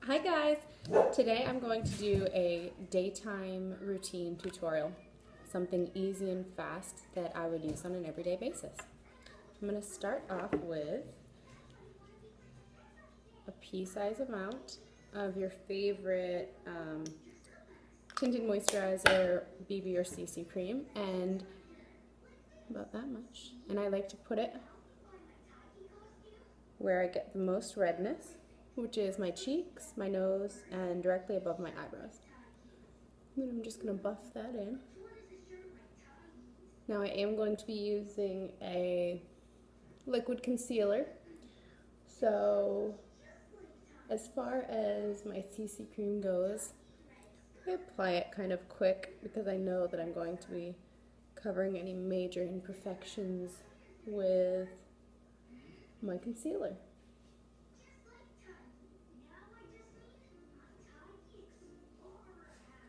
Hi guys! Today I'm going to do a daytime routine tutorial. Something easy and fast that I would use on an everyday basis. I'm going to start off with a pea-size amount of your favorite tinted moisturizer, BB or CC cream, and about that much. And I like to put it where I get the most redness, which is my cheeks, my nose, and directly above my eyebrows. And then I'm just going to buff that in. Now I am going to be using a liquid concealer. So as far as my CC cream goes, I apply it kind of quick because I know that I'm going to be covering any major imperfections with my concealer.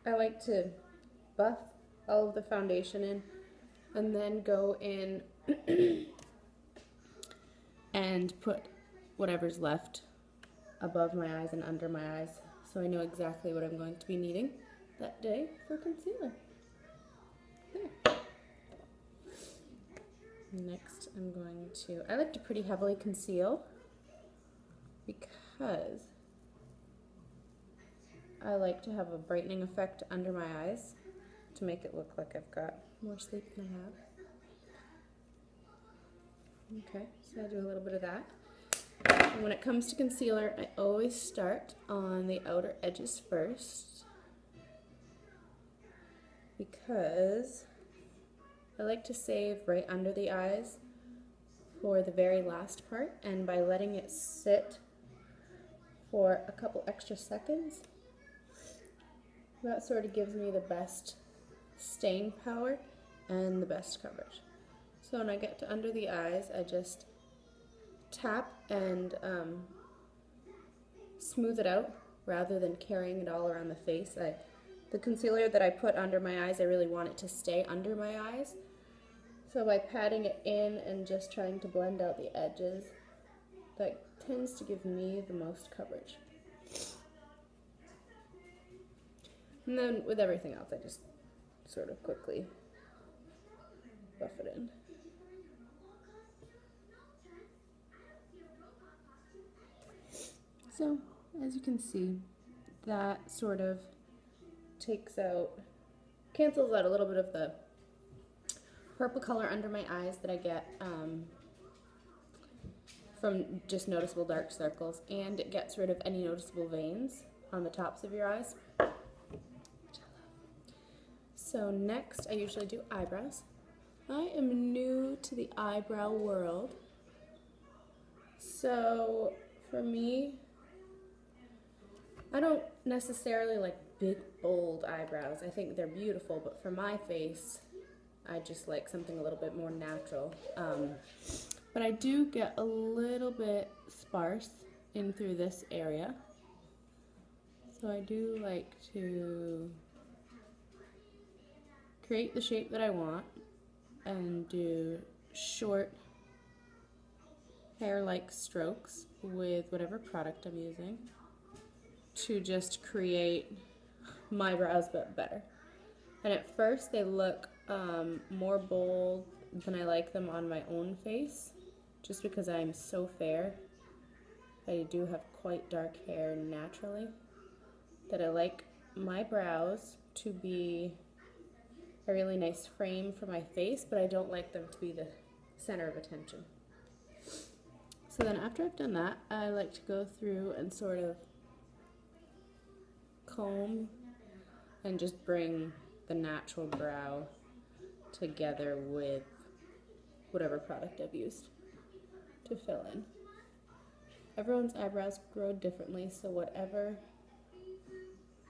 I like to buff all of the foundation in and then go in and put whatever's left above my eyes and under my eyes so I know exactly what I'm going to be needing that day for concealer. There. Next I like to pretty heavily conceal because I like to have a brightening effect under my eyes to make it look like I've got more sleep than I have. Okay, so I do a little bit of that. And when it comes to concealer, I always start on the outer edges first because I like to save right under the eyes for the very last part, and by letting it sit for a couple extra seconds, that sort of gives me the best staying power and the best coverage. So when I get to under the eyes, I just tap and smooth it out rather than carrying it all around the face. The concealer that I put under my eyes, I really want it to stay under my eyes. So by patting it in and just trying to blend out the edges, that tends to give me the most coverage. And then with everything else, I just sort of quickly buff it in. So, as you can see, that sort of cancels out a little bit of the purple color under my eyes that I get from just noticeable dark circles, and it gets rid of any noticeable veins on the tops of your eyes. So next, I usually do eyebrows. I am new to the eyebrow world, so for me, I don't necessarily like big, bold eyebrows. I think they're beautiful, but for my face, I just like something a little bit more natural. But I do get a little bit sparse in through this area. So I do like to create the shape that I want and do short hair-like strokes with whatever product I'm using to just create my brows but better. And at first they look more bold than I like them on my own face, just because I'm so fair. I do have quite dark hair naturally, that I like my brows to be a really nice frame for my face, but I don't like them to be the center of attention. So then after I've done that, I like to go through and sort of comb and just bring the natural brow together with whatever product I've used to fill in. Everyone's eyebrows grow differently, so whatever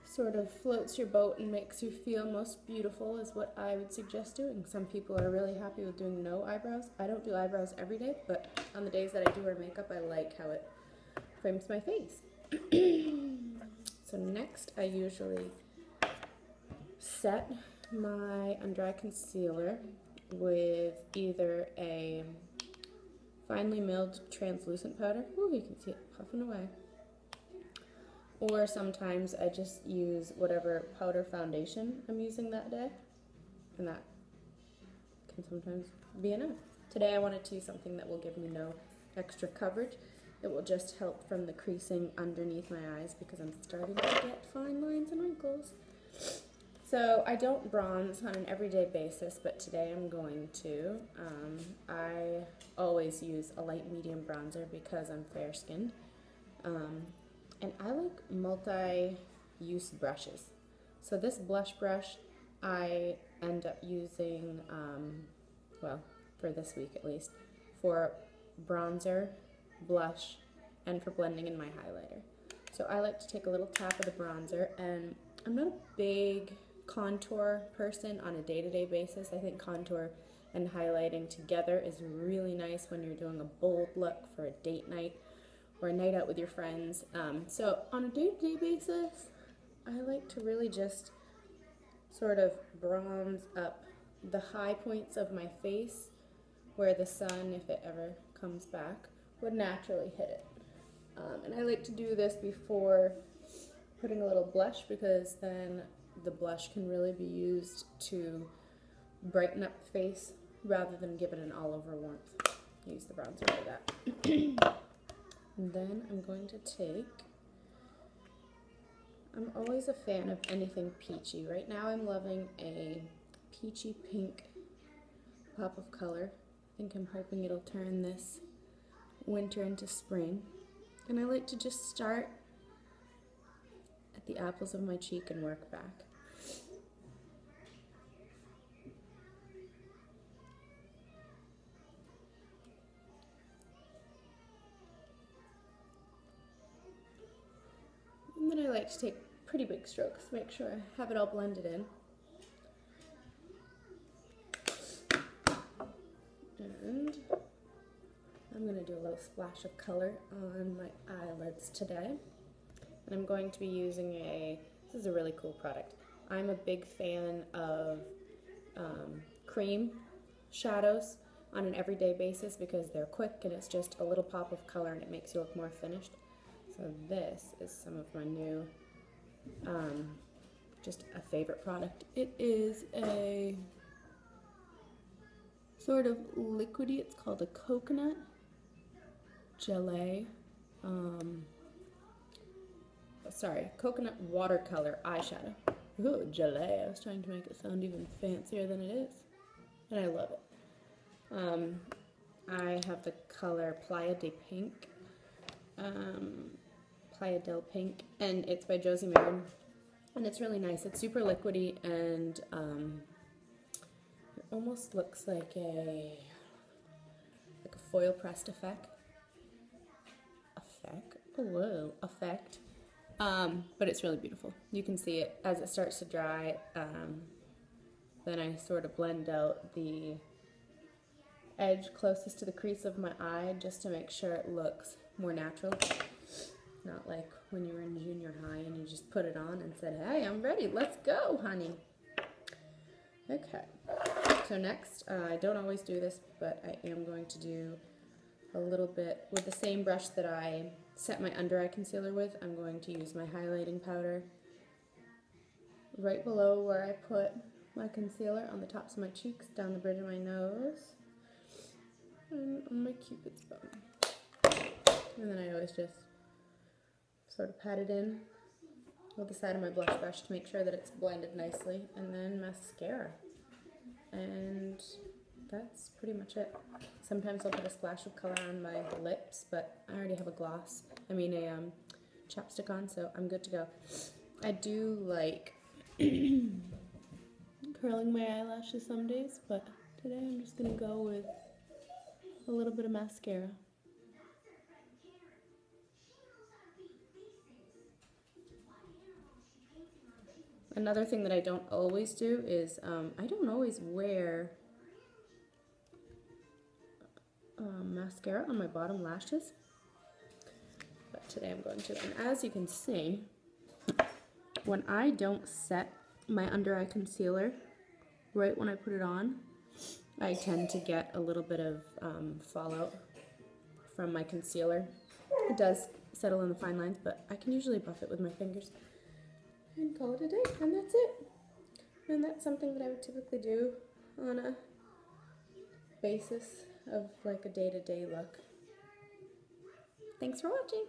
sort of floats your boat and makes you feel most beautiful is what I would suggest doing. Some people are really happy with doing no eyebrows. I don't do eyebrows every day, but on the days that I do wear makeup, I like how it frames my face. So next, I usually set my under eye concealer with either a finely milled translucent powder, ooh, you can see it puffing away, Or sometimes I just use whatever powder foundation I'm using that day, and that can sometimes be enough. Today I wanted to use something that will give me no extra coverage. It will just help from the creasing underneath my eyes because I'm starting to get fine lines and wrinkles. So I don't bronze on an everyday basis, but today I'm going to. I always use a light medium bronzer because I'm fair skinned. And I like multi-use brushes. So this blush brush I end up using, well, for this week at least, for bronzer, blush, and for blending in my highlighter. So I like to take a little tap of the bronzer, and I'm not a big contour person on a day-to-day basis. I think contour and highlighting together is really nice when you're doing a bold look for a date night or a night out with your friends. So on a day-to-day basis, I like to really just sort of bronze up the high points of my face where the sun, if it ever comes back, would naturally hit it. And I like to do this before putting a little blush because then the blush can really be used to brighten up the face rather than give it an all-over warmth. Use the bronzer for that. And then I'm going to take, I'm always a fan of anything peachy. Right now I'm loving a peachy pink pop of color. I think I'm hoping it'll turn this winter into spring. And I like to just start at the apples of my cheek and work back. And then I like to take pretty big strokes, make sure I have it all blended in. And I'm going to do a little splash of color on my eyelids today. And I'm going to be using this is a really cool product. I'm a big fan of cream shadows on an everyday basis because they're quick and it's just a little pop of color and it makes you look more finished. So this is some of my new, just a favorite product. It is a sort of liquidy, it's called a coconut gelée, coconut watercolor eyeshadow. Ooh, gelée, I was trying to make it sound even fancier than it is, and I love it. I have the color Playa del Pink, and it's by Josie Maran, and it's really nice. It's super liquidy, and it almost looks like a foil pressed effect. But it's really beautiful. You can see it as it starts to dry. Then I sort of blend out the edge closest to the crease of my eye just to make sure it looks more natural. Not like when you were in junior high and you just put it on and said, "Hey, I'm ready, let's go, honey." Okay, so next, I don't always do this, but I am going to do a little bit with the same brush that I set my under eye concealer with. I'm going to use my highlighting powder right below where I put my concealer, on the tops of my cheeks, down the bridge of my nose, and on my cupid's bow. And then I always just sort of pat it in with the side of my blush brush to make sure that it's blended nicely, and then mascara. And that's pretty much it. Sometimes I'll put a splash of color on my lips, but I already have a chapstick on, so I'm good to go. I do like curling my eyelashes some days, but today I'm just going to go with a little bit of mascara. Another thing that I don't always do is I don't always wear mascara on my bottom lashes, but today I'm going to. And as you can see, when I don't set my under eye concealer right when I put it on, I tend to get a little bit of fallout from my concealer. It does settle in the fine lines, but I can usually buff it with my fingers and call it a day, and that's it. And that's something that I would typically do on a basis of like a day-to-day look. Thanks for watching.